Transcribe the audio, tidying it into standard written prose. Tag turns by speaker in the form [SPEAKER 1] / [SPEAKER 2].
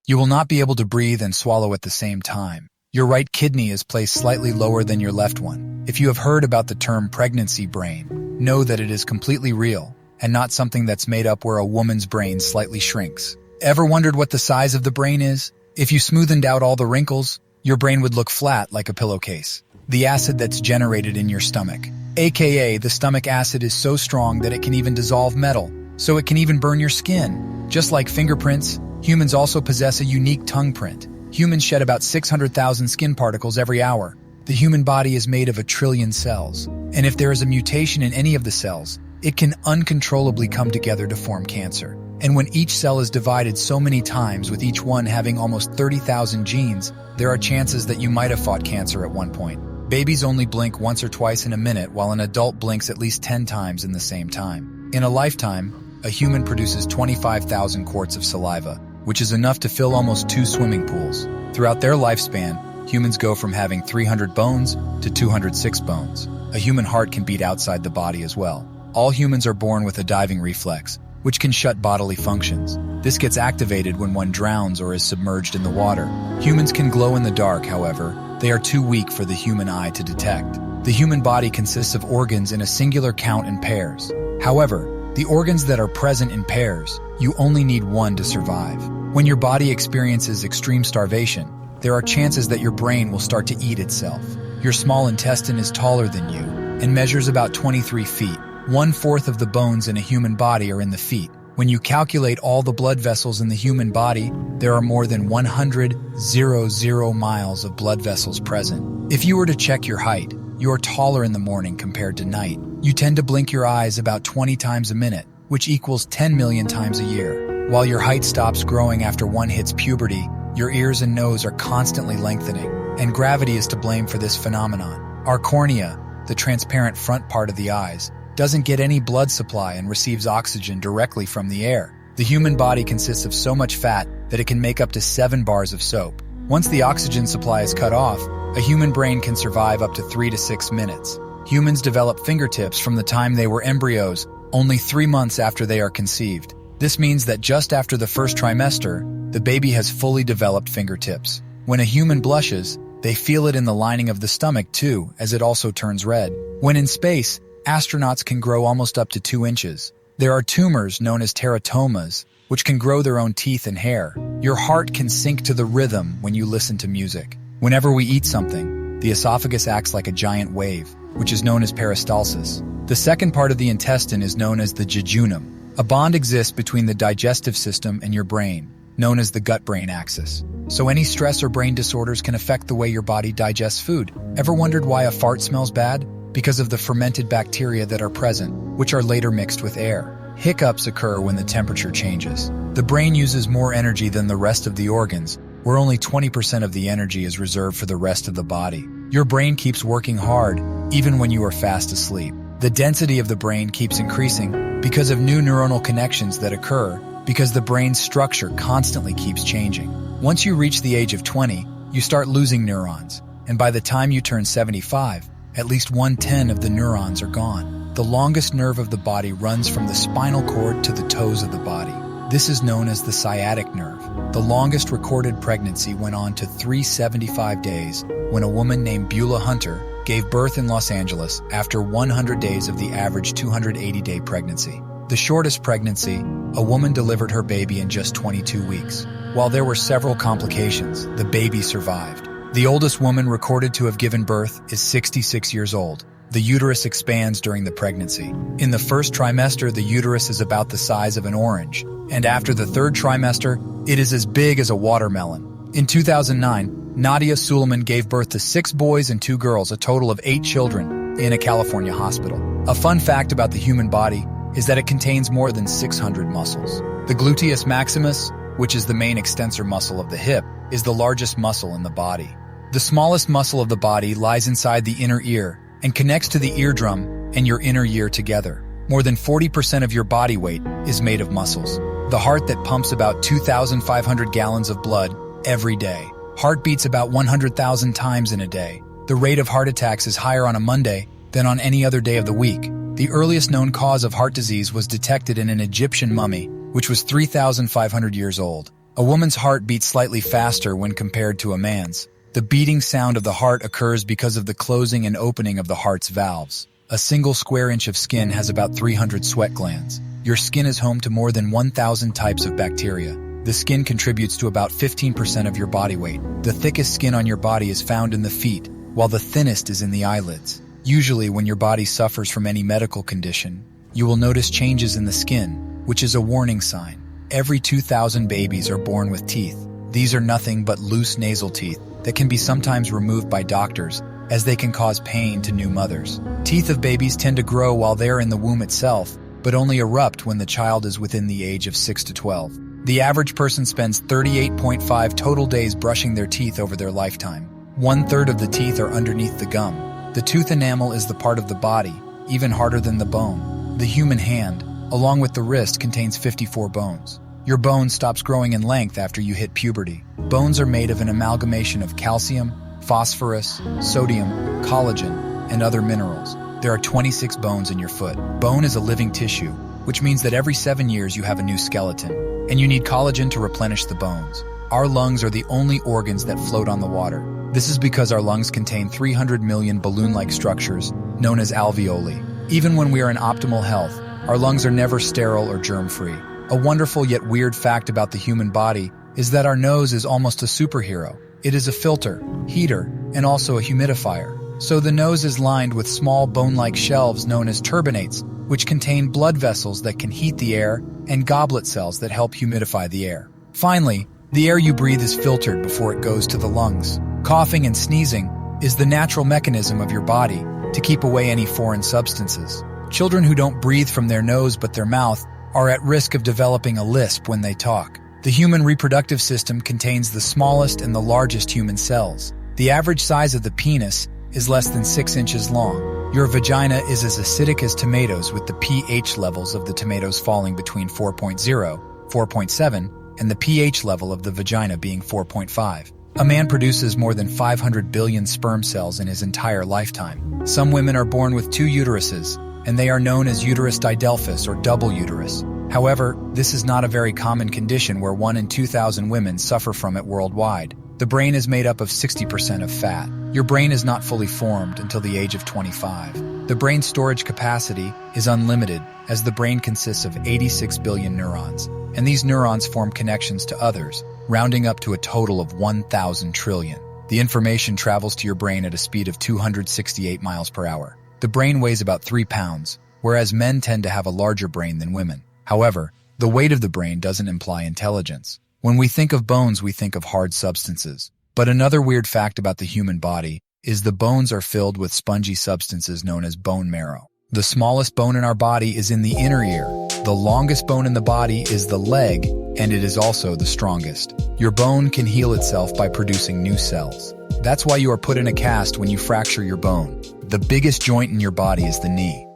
[SPEAKER 1] You will not be able to breathe and swallow at the same time. Your right kidney is placed slightly lower than your left one. If you have heard about the term pregnancy brain, know that it is completely real and not something that's made up where a woman's brain slightly shrinks. Ever wondered what the size of the brain is? If you smoothened out all the wrinkles, your brain would look flat like a pillowcase. The acid that's generated in your stomach, aka the stomach acid, is so strong that it can even dissolve metal, so it can even burn your skin. Just like fingerprints, humans also possess a unique tongue print. Humans shed about 600,000 skin particles every hour. The human body is made of 1 trillion cells, and if there is a mutation in any of the cells, it can uncontrollably come together to form cancer. And when each cell is divided so many times, with each one having almost 30,000 genes, there are chances that you might have fought cancer at one point. Babies only blink once or twice in a minute, while an adult blinks at least 10 times in the same time. In a lifetime, a human produces 25,000 quarts of saliva, which is enough to fill almost 2 swimming pools. Throughout their lifespan, humans go from having 300 bones to 206 bones. A human heart can beat outside the body as well. All humans are born with a diving reflex, which can shut bodily functions. This gets activated when one drowns or is submerged in the water. Humans can glow in the dark, however. They are too weak for the human eye to detect. The human body consists of organs in a singular count in pairs. However, the organs that are present in pairs, you only need one to survive. When your body experiences extreme starvation, there are chances that your brain will start to eat itself. Your small intestine is taller than you and measures about 23 feet. 1/4 of the bones in a human body are in the feet. When you calculate all the blood vessels in the human body, there are more than 100,000 miles of blood vessels present. If you were to check your height, you are taller in the morning compared to night. You tend to blink your eyes about 20 times a minute, which equals 10 million times a year. While your height stops growing after one hits puberty, your ears and nose are constantly lengthening, and gravity is to blame for this phenomenon. Our cornea, the transparent front part of the eyes, doesn't get any blood supply and receives oxygen directly from the air. The human body consists of so much fat that it can make up to 7 bars of soap. Once the oxygen supply is cut off, a human brain can survive up to 3 to 6 minutes. Humans develop fingertips from the time they were embryos, only 3 months after they are conceived. This means that just after the first trimester, the baby has fully developed fingertips. When a human blushes, they feel it in the lining of the stomach too, as it also turns red. When in space, astronauts can grow almost up to 2 inches. There are tumors known as teratomas, which can grow their own teeth and hair. Your heart can sync to the rhythm when you listen to music. Whenever we eat something, the esophagus acts like a giant wave, which is known as peristalsis. The second part of the intestine is known as the jejunum. A bond exists between the digestive system and your brain, known as the gut-brain axis. So any stress or brain disorders can affect the way your body digests food. Ever wondered why a fart smells bad? Because of the fermented bacteria that are present, which are later mixed with air. Hiccups occur when the temperature changes. The brain uses more energy than the rest of the organs, where only 20% of the energy is reserved for the rest of the body. Your brain keeps working hard, even when you are fast asleep. The density of the brain keeps increasing because of new neuronal connections that occur, because the brain's structure constantly keeps changing. Once you reach the age of 20, you start losing neurons, and by the time you turn 75, at least 1/10 of the neurons are gone. The longest nerve of the body runs from the spinal cord to the toes of the body. This is known as the sciatic nerve. The longest recorded pregnancy went on to 375 days when a woman named Beulah Hunter gave birth in Los Angeles after 100 days of the average 280-day pregnancy. The shortest pregnancy, a woman delivered her baby in just 22 weeks. While there were several complications, the baby survived. The oldest woman recorded to have given birth is 66 years old. The uterus expands during the pregnancy. In the first trimester, the uterus is about the size of an orange, and after the third trimester, it is as big as a watermelon. In 2009, Nadia Suleiman gave birth to 6 boys and 2 girls, a total of 8 children, in a California hospital. A fun fact about the human body is that it contains more than 600 muscles. The gluteus maximus, which is the main extensor muscle of the hip, is the largest muscle in the body. The smallest muscle of the body lies inside the inner ear and connects to the eardrum and your inner ear together. More than 40% of your body weight is made of muscles. The heart that pumps about 2,500 gallons of blood every day. Heart beats about 100,000 times in a day. The rate of heart attacks is higher on a Monday than on any other day of the week. The earliest known cause of heart disease was detected in an Egyptian mummy, which was 3,500 years old. A woman's heart beats slightly faster when compared to a man's. The beating sound of the heart occurs because of the closing and opening of the heart's valves. A single square inch of skin has about 300 sweat glands. Your skin is home to more than 1,000 types of bacteria. The skin contributes to about 15% of your body weight. The thickest skin on your body is found in the feet, while the thinnest is in the eyelids. Usually, when your body suffers from any medical condition, you will notice changes in the skin, which is a warning sign. Every 2,000 babies are born with teeth. These are nothing but loose nasal teeth that can be sometimes removed by doctors, as they can cause pain to new mothers. Teeth of babies tend to grow while they are in the womb itself, but only erupt when the child is within the age of 6 to 12. The average person spends 38.5 total days brushing their teeth over their lifetime. 1/3 of the teeth are underneath the gum. The tooth enamel is the part of the body, even harder than the bone. The human hand, along with the wrist, contains 54 bones. Your bone stops growing in length after you hit puberty. Bones are made of an amalgamation of calcium, phosphorus, sodium, collagen, and other minerals. There are 26 bones in your foot. Bone is a living tissue, which means that every 7 years you have a new skeleton, and you need collagen to replenish the bones. Our lungs are the only organs that float on the water. This is because our lungs contain 300 million balloon-like structures, known as alveoli. Even when we are in optimal health, our lungs are never sterile or germ-free. A wonderful yet weird fact about the human body is that our nose is almost a superhero. It is a filter, heater, and also a humidifier. So the nose is lined with small bone-like shelves known as turbinates, which contain blood vessels that can heat the air and goblet cells that help humidify the air. Finally, the air you breathe is filtered before it goes to the lungs. Coughing and sneezing is the natural mechanism of your body to keep away any foreign substances. Children who don't breathe from their nose but their mouth are at risk of developing a lisp when they talk. The human reproductive system contains the smallest and the largest human cells. The average size of the penis is less than 6 inches long. Your vagina is as acidic as tomatoes, with the pH levels of the tomatoes falling between 4.0, 4.7, and the pH level of the vagina being 4.5. A man produces more than 500 billion sperm cells in his entire lifetime. Some women are born with 2 uteruses, and they are known as uterus didelphys or double uterus. However, this is not a very common condition where 1 in 2,000 women suffer from it worldwide. The brain is made up of 60% of fat. Your brain is not fully formed until the age of 25. The brain's storage capacity is unlimited, as the brain consists of 86 billion neurons, and these neurons form connections to others, rounding up to a total of 1,000 trillion. The information travels to your brain at a speed of 268 miles per hour. The brain weighs about 3 pounds, whereas men tend to have a larger brain than women. However, the weight of the brain doesn't imply intelligence. When we think of bones, we think of hard substances. But another weird fact about the human body is the bones are filled with spongy substances known as bone marrow. The smallest bone in our body is in the inner ear. The longest bone in the body is the leg, and it is also the strongest. Your bone can heal itself by producing new cells. That's why you are put in a cast when you fracture your bone. The biggest joint in your body is the knee.